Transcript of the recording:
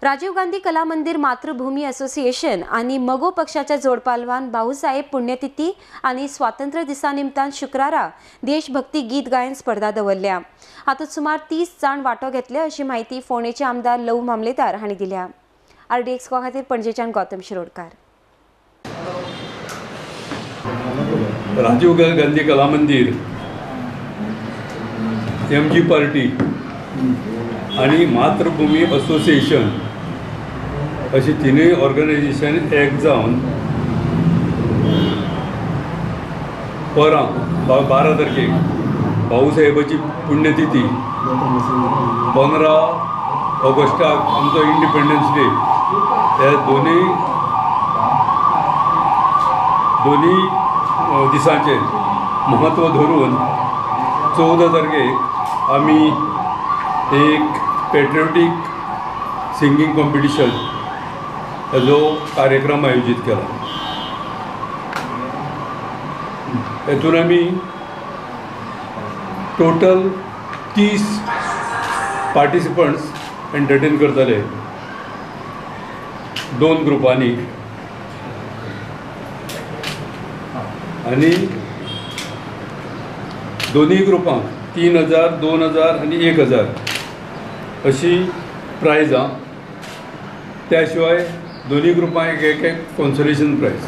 राजीव गांधी कला मंदिर मातृभूमी असोसिएशन आणि मगो पक्षाच्या जोडपालवान भाऊसाहेब पुण्यतिथी आणि स्वातंत्र्य दिसा निमतान शुक्रारा देशभक्ती गीत गायन स्पर्धा दवरल्या। हातूंत सुमार 30 जाण वांटो घेतले अशी माहिती फोंडेचे आमदार लव मामलेदार हांणी दिल्या। RDX खातीर पणजेच्यान गौतम शिरोडकार। राजीव गांधी कला मंदिर, MG पार्टी आणि मातृभूमी असोसिएशन अशी तिनूय ऑर्गनायझेशन एक जावन परां 12 तारखेक भाऊसाहेबाची पुण्यतिथी 15 ऑगस्टाक आमचो इंडिपेंडन्स डे ह्या दोनी दिसांचे महत्व धरून 14 तारखेक आमी एक पेट्रियोटीक सिंगींग कॉम्पिटिशन हेजो कार्यक्रम आयोजीत केला। हेतून आमी टोटल 30 पार्टिसिपंट्स एंटरटेन करतले 2 ग्रुपांनी आणि दोन्ही ग्रुपांक 3000, 2000 आणि 1000 अशी प्रायजां, त्या शिवाय दोन्ही ग्रुपांक एक कॉन्सोलेशन प्रायज।